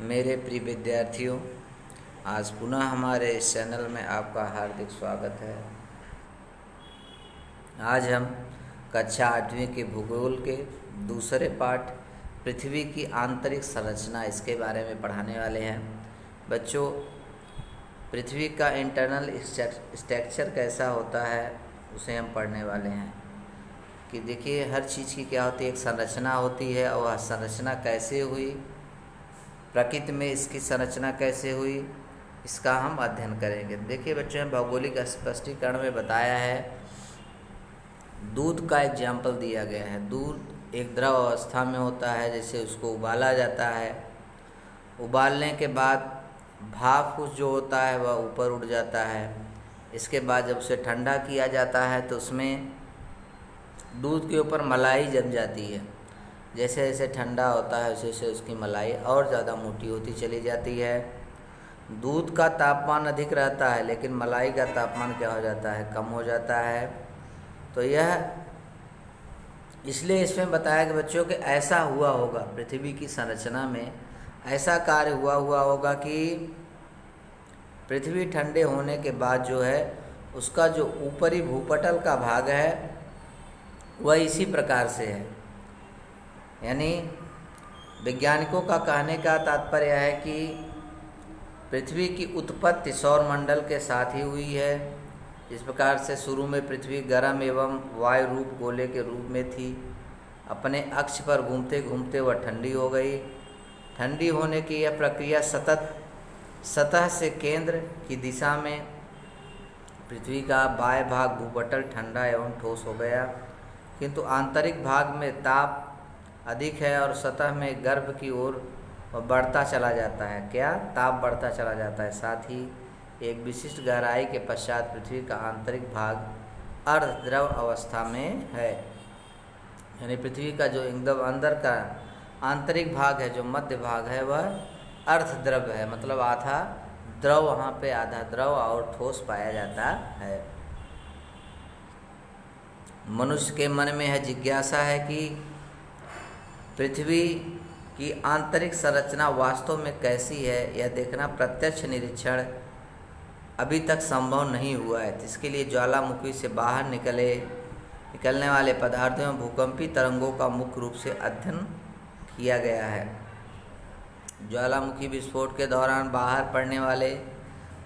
मेरे प्रिय विद्यार्थियों, आज पुनः हमारे इस चैनल में आपका हार्दिक स्वागत है। आज हम कक्षा 8वीं के भूगोल के दूसरे पाठ पृथ्वी की आंतरिक संरचना इसके बारे में पढ़ाने वाले हैं। बच्चों, पृथ्वी का इंटरनल स्ट्रक्चर कैसा होता है उसे हम पढ़ने वाले हैं। कि देखिए, हर चीज़ की क्या होती है, एक संरचना होती है, और वह संरचना कैसे हुई, प्रकृति में इसकी संरचना कैसे हुई, इसका हम अध्ययन करेंगे। देखिए बच्चों, भौगोलिक स्पष्टीकरण में बताया है, दूध का एग्जाम्पल दिया गया है। दूध एक द्रव अवस्था में होता है, जैसे उसको उबाला जाता है। उबालने के बाद भाप जो होता है वह ऊपर उड़ जाता है। इसके बाद जब उसे ठंडा किया जाता है तो उसमें दूध के ऊपर मलाई जम जाती है। जैसे जैसे ठंडा होता है वैसे वैसे उसकी मलाई और ज़्यादा मोटी होती चली जाती है। दूध का तापमान अधिक रहता है, लेकिन मलाई का तापमान क्या हो जाता है, कम हो जाता है। तो यह इसलिए इसमें बताया कि बच्चों कि ऐसा हुआ होगा, पृथ्वी की संरचना में ऐसा कार्य हुआ होगा कि पृथ्वी ठंडे होने के बाद जो है उसका जो ऊपरी भूपटल का भाग है वह इसी प्रकार से है। यानी वैज्ञानिकों का कहने का तात्पर्य है कि पृथ्वी की उत्पत्ति सौरमंडल के साथ ही हुई है। इस प्रकार से शुरू में पृथ्वी गर्म एवं वायु रूप गोले के रूप में थी। अपने अक्ष पर घूमते घूमते वह ठंडी हो गई। ठंडी होने की यह प्रक्रिया सतह से केंद्र की दिशा में पृथ्वी का बाह्य भाग भूपटल ठंडा एवं ठोस हो गया, किंतु आंतरिक भाग में ताप अधिक है और सतह में गर्भ की ओर बढ़ता चला जाता है। क्या? ताप बढ़ता चला जाता है। साथ ही एक विशिष्ट गहराई के पश्चात पृथ्वी का आंतरिक भाग अर्धद्रव अवस्था में है। यानी पृथ्वी का जो एकदम अंदर का आंतरिक भाग है, जो मध्य भाग है, वह अर्धद्रव है, मतलब आधा द्रव, वहाँ पे आधा द्रव और ठोस पाया जाता है। मनुष्य के मन में है जिज्ञासा है कि पृथ्वी की आंतरिक संरचना वास्तव में कैसी है, यह देखना प्रत्यक्ष निरीक्षण अभी तक संभव नहीं हुआ है। इसके लिए ज्वालामुखी से बाहर निकलने वाले पदार्थों में भूकंपी तरंगों का मुख्य रूप से अध्ययन किया गया है। ज्वालामुखी विस्फोट के दौरान बाहर पड़ने वाले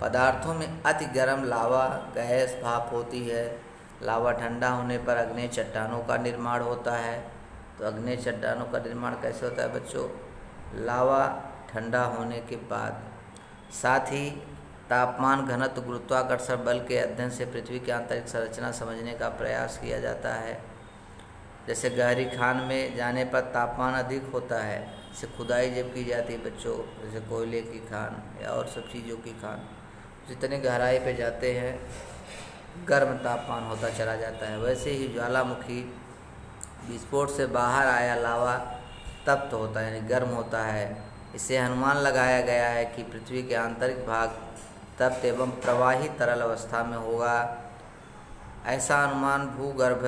पदार्थों में अति गर्म लावा गैस भाप होती है। लावा ठंडा होने पर अग्नेय चट्टानों का निर्माण होता है। तो अग्नेय चट्टानों का निर्माण कैसे होता है बच्चों? लावा ठंडा होने के बाद। साथ ही तापमान, घनत्व, गुरुत्वाकर्षण बल के अध्ययन से पृथ्वी की आंतरिक संरचना समझने का प्रयास किया जाता है। जैसे गहरी खान में जाने पर तापमान अधिक होता है। जैसे खुदाई जब की जाती है बच्चों, जैसे कोयले की खान या और सब चीज़ों की खान, जितने गहराई पे जाते हैं गर्म तापमान होता चला जाता है। वैसे ही ज्वालामुखी विस्फोट से बाहर आया लावा तप्त होता है, यानी गर्म होता है। इससे अनुमान लगाया गया है कि पृथ्वी के आंतरिक भाग तप्त एवं प्रवाही तरल अवस्था में होगा। ऐसा अनुमान भूगर्भ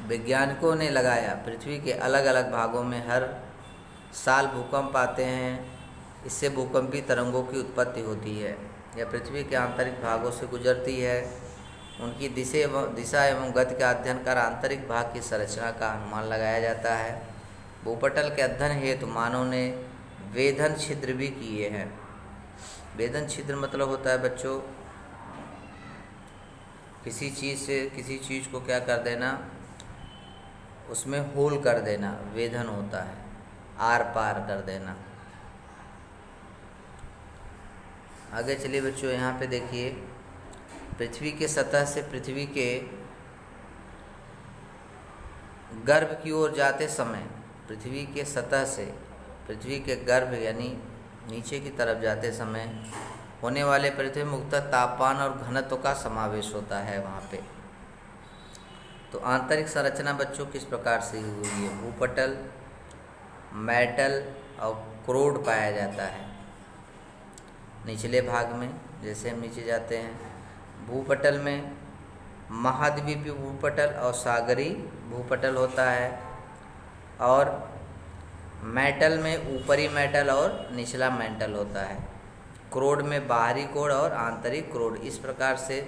वैज्ञानिकों ने लगाया। पृथ्वी के अलग अलग भागों में हर साल भूकंप आते हैं। इससे भूकंपी तरंगों की उत्पत्ति होती है। यह पृथ्वी के आंतरिक भागों से गुजरती है। उनकी दिशा एवं गति का अध्ययन कर आंतरिक भाग की संरचना का अनुमान लगाया जाता है। भूपटल के अध्ययन हेतु मानव ने वेधन छिद्र भी किए हैं। वेधन छिद्र मतलब होता है बच्चों, किसी चीज़ को क्या कर देना, उसमें होल कर देना, वेधन होता है, आर पार कर देना। आगे चलिए बच्चों, यहाँ पे देखिए, पृथ्वी के सतह से पृथ्वी के गर्भ की ओर जाते समय, पृथ्वी के सतह से पृथ्वी के गर्भ यानी नीचे की तरफ जाते समय होने वाले पृथ्वी मुख्यतः तापमान और घनत्व का समावेश होता है वहाँ पे। तो आंतरिक संरचना बच्चों किस प्रकार से हुई है? भूपटल, मेटल और क्रोड पाया जाता है निचले भाग में। जैसे हम नीचे जाते हैं, भूपटल में महाद्वीपीय भूपटल और सागरी भूपटल होता है, और मेटल में ऊपरी मेटल और निचला मेटल होता है। क्रोड में बाहरी क्रोड और आंतरिक क्रोड। इस प्रकार से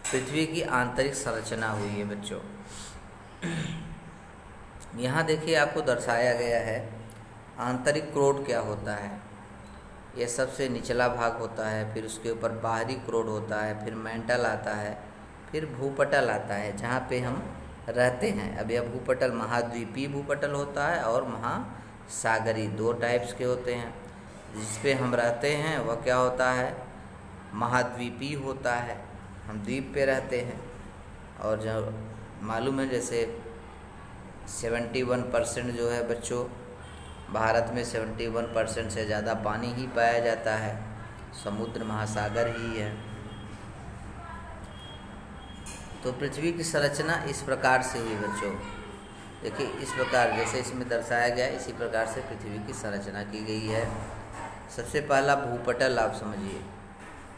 पृथ्वी की आंतरिक संरचना हुई है बच्चों। यहाँ देखिए आपको दर्शाया गया है आंतरिक क्रोड क्या होता है। यह सबसे निचला भाग होता है, फिर उसके ऊपर बाहरी क्रोड होता है, फिर मेंटल आता है, फिर भूपटल आता है जहाँ पे हम रहते हैं। अब यह भूपटल महाद्वीपीय भूपटल होता है और महासागरीय, दो टाइप्स के होते हैं। जिस पे हम रहते हैं वह क्या होता है, महाद्वीपीय होता है, हम द्वीप पे रहते हैं। और जो मालूम है जैसे 71% जो है बच्चों, भारत में 71% से ज़्यादा पानी ही पाया जाता है, समुद्र महासागर ही है। तो पृथ्वी की संरचना इस प्रकार से हुई बच्चों। देखिए इस प्रकार जैसे इसमें दर्शाया गया इसी प्रकार से पृथ्वी की संरचना की गई है। सबसे पहला भूपटल आप समझिए।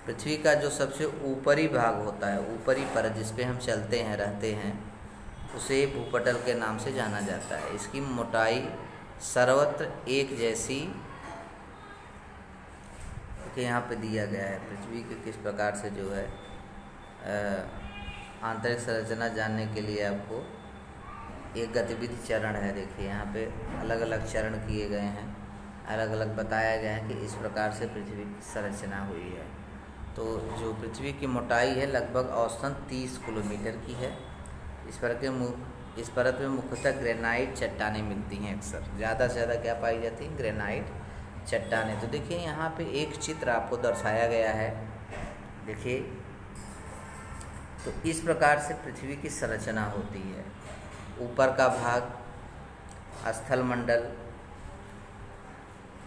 पृथ्वी का जो सबसे ऊपरी भाग होता है, ऊपरी परत जिस पे हम चलते हैं रहते हैं, उसे भूपटल के नाम से जाना जाता है। इसकी मोटाई सर्वत्र एक जैसी कि यहाँ पे दिया गया है पृथ्वी के किस प्रकार से जो है आंतरिक संरचना जानने के लिए आपको एक गतिविधि चरण है। देखिए यहाँ पे अलग अलग चरण किए गए हैं, अलग अलग बताया गया है कि इस प्रकार से पृथ्वी की संरचना हुई है। तो जो पृथ्वी की मोटाई है लगभग औसतन 30 किलोमीटर की है। इस परत में मुख्यतः ग्रेनाइट चट्टानें मिलती हैं। अक्सर ज़्यादा से ज़्यादा क्या पाई जाती हैं, ग्रेनाइट चट्टानें। तो देखिए यहाँ पे एक चित्र आपको दर्शाया गया है। देखिए तो इस प्रकार से पृथ्वी की संरचना होती है। ऊपर का भाग स्थल मंडल,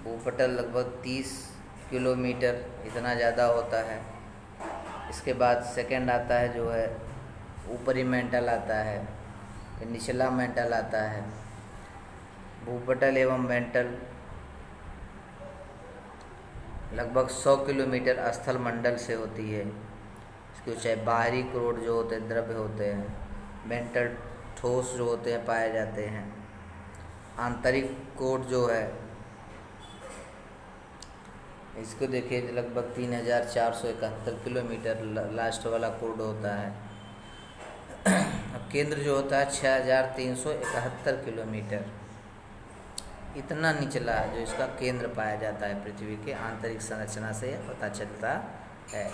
भूपटल लगभग 30 किलोमीटर इतना ज़्यादा होता है। इसके बाद सेकंड आता है जो है ऊपरी मेंटल आता है, फिर निचला मेंटल आता है। भूपटल एवं मेंटल लगभग 100 किलोमीटर स्थल मंडल से होती है। इसकी ऊंचाई बाहरी क्रोड जो होते हैं द्रव्य होते हैं, मेंटल ठोस जो होते हैं पाए जाते हैं। आंतरिक क्रोड जो है इसको देखिए लगभग 3471 किलोमीटर लास्ट वाला क्रोड होता है। अब केंद्र जो होता है 6371 किलोमीटर, इतना निचला जो इसका केंद्र पाया जाता है पृथ्वी के आंतरिक संरचना से पता चलता है।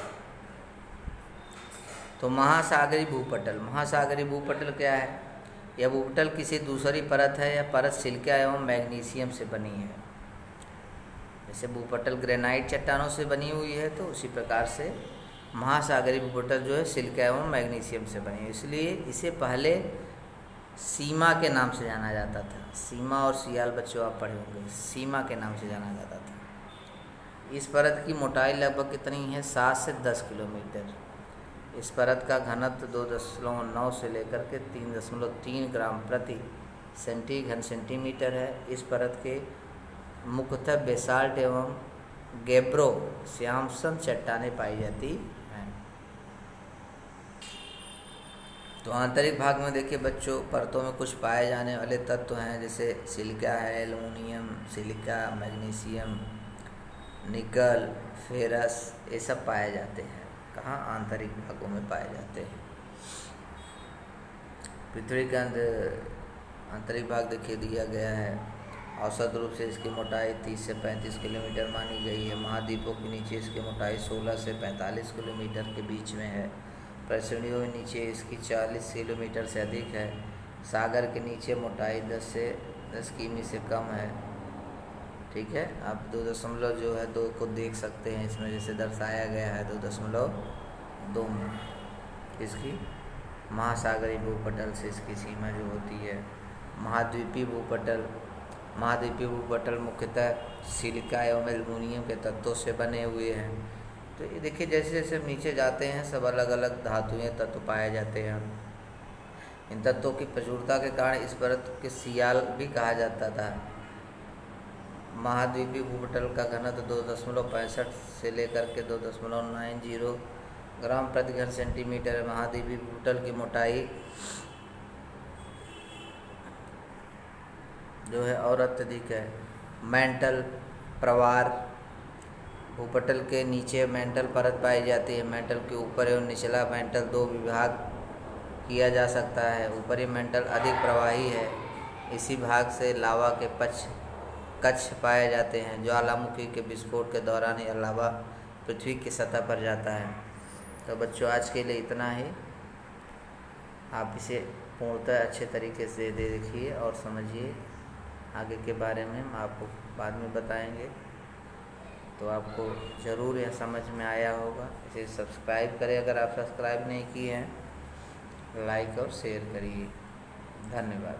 तो महासागरीय भूपटल, महासागरीय भूपटल क्या है? यह भूपटल किसी दूसरी परत है या परत सिलिका एवं मैग्नीशियम से बनी है। जैसे भूपटल ग्रेनाइट चट्टानों से बनी हुई है, तो उसी प्रकार से महासागरीय भूपटल जो है सिलिका एवं मैग्नीशियम से बनी है। इसलिए इसे पहले सीमा के नाम से जाना जाता था। सीमा और सियाल बच्चों आप पढ़े होंगे, सीमा के नाम से जाना जाता था। इस परत की मोटाई लगभग कितनी है? 7 से 10 किलोमीटर। इस परत का घनत्व 2.9 से लेकर के 3.3 ग्राम प्रति घन सेंटीमीटर है। इस परत के मुख्यतः बेसाल्ट एवं गेब्रो श्यामसन चट्टानें पाई जाती हैं। तो आंतरिक भाग में देखिए बच्चों परतों में कुछ पाए जाने वाले तत्व हैं, जैसे सिलिका है, एल्युमिनियम, सिलिका, मैग्नीशियम, निकल, फेरस, ये सब पाए जाते हैं। कहाँ? आंतरिक भागों में पाए जाते हैं। पृथ्वी का आंतरिक भाग देखिए दिया गया है। औसत रूप से इसकी मोटाई 30 से 35 किलोमीटर मानी गई है। महाद्वीपों के नीचे इसकी मोटाई 16 से 45 किलोमीटर के बीच में है। प्रश्नियों के नीचे इसकी 40 किलोमीटर से अधिक है। सागर के नीचे मोटाई 10 किमी से कम है। ठीक है, आप 2 जो है 2 को देख सकते हैं इसमें, जैसे दर्शाया गया है 2.2 में इसकी महासागरीय भूपटल से इसकी सीमा जो होती है। महाद्वीपीय भूपटल, महाद्वीपीय भूपटल मुख्यतः सिलिका एवं एल्युमिनियम के तत्वों से बने हुए हैं। तो ये देखिए जैसे जैसे हम नीचे जाते हैं सब अलग अलग धातुएं तत्व पाए जाते हैं। इन तत्वों की प्रचुरता के कारण इस परत के सियाल भी कहा जाता था। महाद्वीपीय भूपटल का घनत्व 2.65 से लेकर के 2.90 ग्राम प्रति घन सेंटीमीटर है। महाद्वीपीय भूपटल की मोटाई जो है और अत्यधिक है। मेंटल प्रवार, भूपटल के नीचे मेंटल परत पाई जाती है। मेंटल के ऊपर एवं निचला मेंटल दो विभाग किया जा सकता है। ऊपरी मेंटल अधिक प्रवाही है। इसी भाग से लावा के कक्ष पाए जाते हैं। ज्वालामुखी के विस्फोट के दौरान यह लावा पृथ्वी की सतह पर जाता है। तो बच्चों, आज के लिए इतना ही। आप इसे पूर्णतः अच्छे तरीके से देखिए और समझिए। आगे के बारे में हम आपको बाद में बताएंगे, तो आपको ज़रूर यह समझ में आया होगा। इसे सब्सक्राइब करें अगर आप सब्सक्राइब नहीं किए हैं, लाइक और शेयर करिए। धन्यवाद।